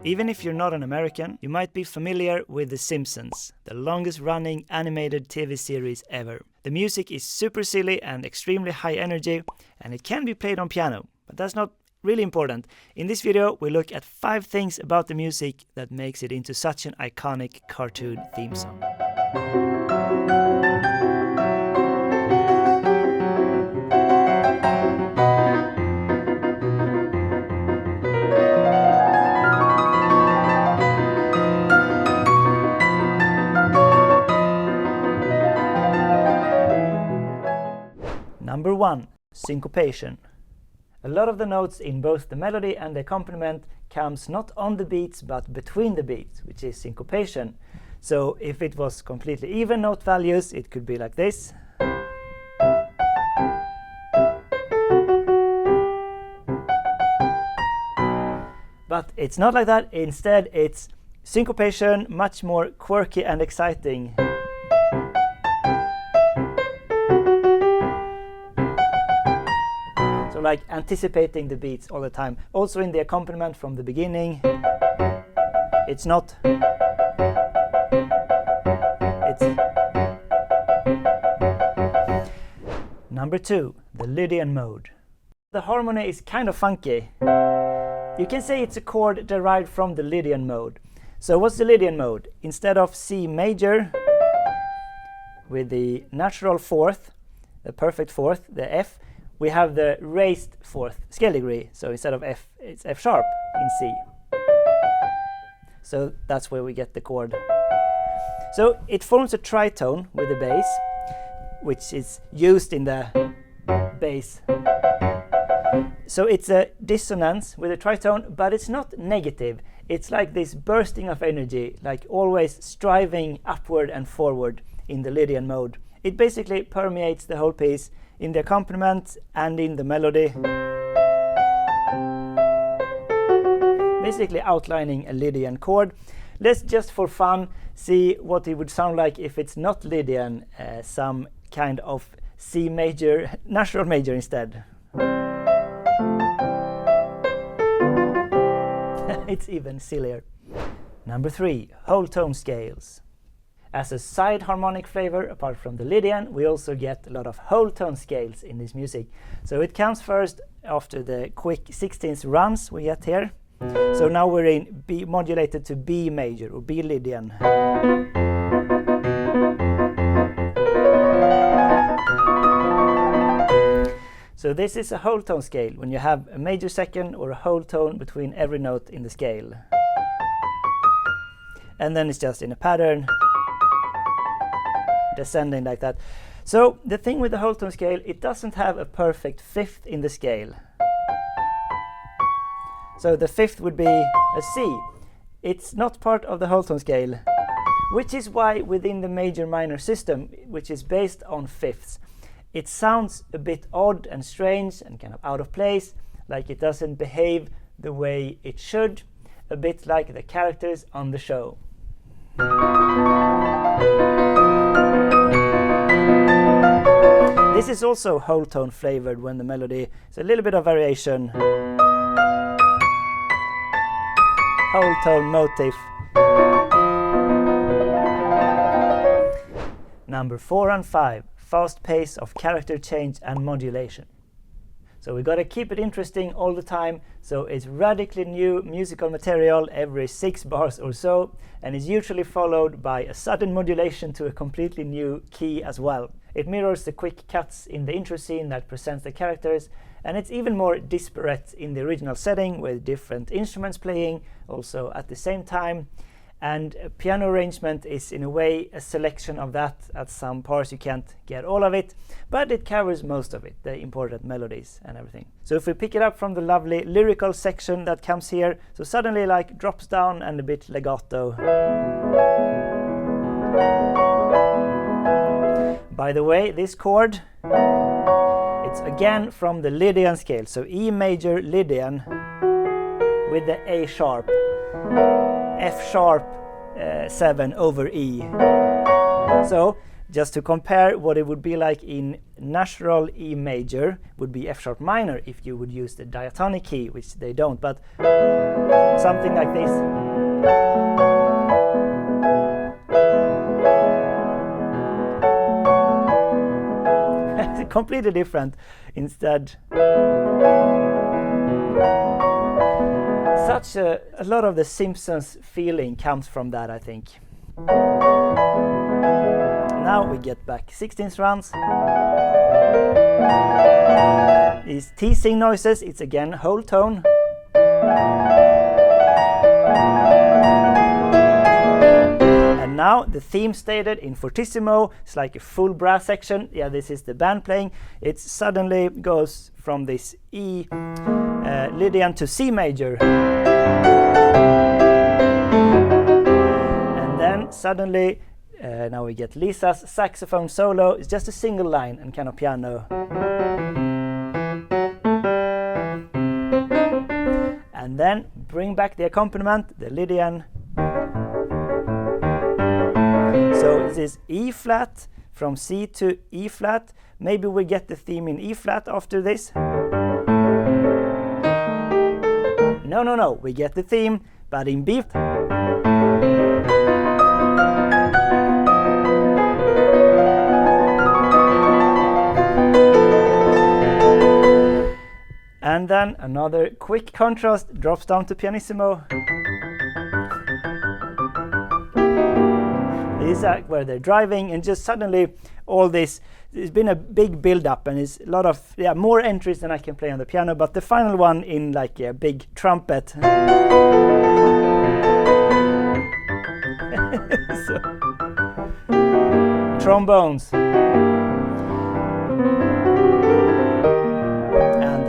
Even if you're not an American, you might be familiar with The Simpsons, the longest running animated TV series ever. The music is super silly and extremely high energy, and it can be played on piano, but that's not really important. In this video, we look at 5 things about the music that makes it into such an iconic cartoon theme song. Number 1. Syncopation. A lot of the notes in both the melody and the accompaniment comes not on the beats but between the beats, which is syncopation. So if it was completely even note values, it could be like this. But it's not like that. Instead, it's syncopation, much more quirky and exciting. So like anticipating the beats all the time. Also in the accompaniment from the beginning, it's not. It's. Number 2, the Lydian mode. The harmony is kind of funky. You can say it's a chord derived from the Lydian mode. So what's the Lydian mode? Instead of C major with the natural fourth, the perfect fourth, the F, we have the raised fourth scale degree. So instead of F, it's F sharp in C. So that's where we get the chord. So it forms a tritone with the bass, which is used in the bass. So it's a dissonance with a tritone, but it's not negative. It's like this bursting of energy, like always striving upward and forward in the Lydian mode. It basically permeates the whole piece in the accompaniment and in the melody, basically outlining a Lydian chord. Let's just for fun see what it would sound like if it's not Lydian, some kind of C major, natural major instead. It's even sillier. Number 3, whole tone scales. As a side harmonic flavor, apart from the Lydian, we also get a lot of whole tone scales in this music. So it comes first after the quick 16th runs we get here. So now we're in B modulated to B major or B Lydian. So this is a whole tone scale, when you have a major second or a whole tone between every note in the scale. And then it's just in a pattern, descending like that. So the thing with the whole tone scale, it doesn't have a perfect fifth in the scale. So the fifth would be a C. It's not part of the whole tone scale, which is why within the major minor system, which is based on fifths, it sounds a bit odd and strange and kind of out of place, like it doesn't behave the way it should, a bit like the characters on the show. This is also whole tone flavored when the melody is a little bit of variation. Whole tone motif. Number 4 and 5. Fast pace of character change and modulation. So we gotta keep it interesting all the time, so it's radically new musical material every 6 bars or so, and is usually followed by a sudden modulation to a completely new key as well. It mirrors the quick cuts in the intro scene that presents the characters, and it's even more disparate in the original setting with different instruments playing also at the same time. And piano arrangement is in a way a selection of that. At some parts you can't get all of it, but it covers most of it, the important melodies and everything. So if we pick it up from the lovely lyrical section that comes here, so suddenly like drops down and a bit legato. By the way, this chord, it's again from the Lydian scale, so E major Lydian with the A sharp. F sharp 7 over E. So just to compare what it would be like in natural E major would be F sharp minor if you would use the diatonic key, which they don't, but something like this. It's completely different instead. Such a lot of the Simpsons feeling comes from that, I think. Now we get back 16th rounds. These teasing noises, it's again whole tone. And now the theme stated in fortissimo. It's like a full brass section. Yeah, this is the band playing. It suddenly goes from this E Lydian to C major. And then suddenly, now we get Lisa's saxophone solo. It's just a single line and kind of piano. And then bring back the accompaniment, the Lydian. So this is E flat from C to E flat. Maybe we get the theme in E flat after this. No, we get the theme, but in B. And then another quick contrast drops down to pianissimo. This is where they're driving, and just suddenly all this, there's been a big build up, and it's a lot of more entries than I can play on the piano, but the final one in like a big trumpet. So, trombones.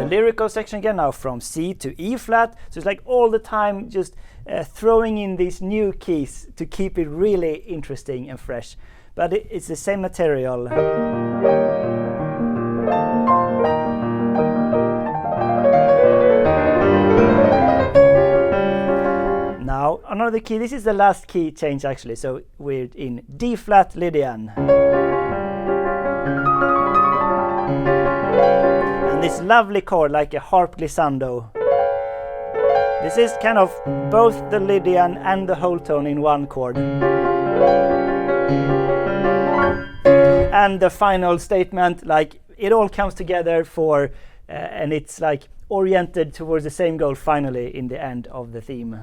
Lyrical section again, now from C to E flat. So it's like all the time just throwing in these new keys to keep it really interesting and fresh. But it's the same material. Now another key. This is the last key change actually. So we're in D flat Lydian. This lovely chord like a harp glissando. This is kind of both the Lydian and the whole tone in one chord. And the final statement, like it all comes together for and it's like oriented towards the same goal finally in the end of the theme.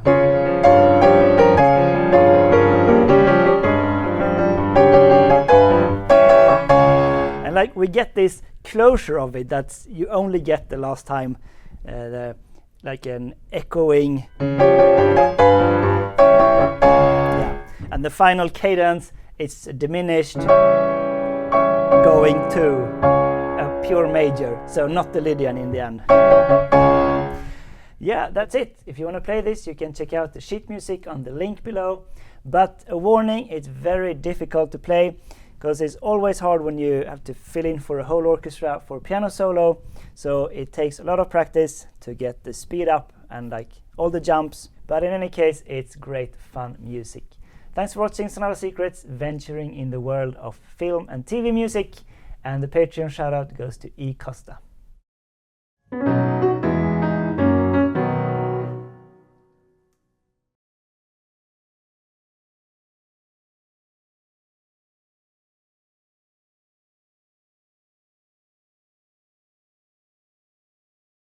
And like we get this closure of it that you only get the last time, like an echoing, and the final cadence, it's diminished going to a pure major, so not the Lydian in the end. Yeah, that's it. If you want to play this, you can check out the sheet music on the link below, but a warning, it's very difficult to play, because it's always hard when you have to fill in for a whole orchestra for piano solo. So it takes a lot of practice to get the speed up and like all the jumps. But in any case, it's great fun music. Thanks for watching Sonata Secrets, venturing in the world of film and TV music. And the Patreon shout out goes to E. Costa.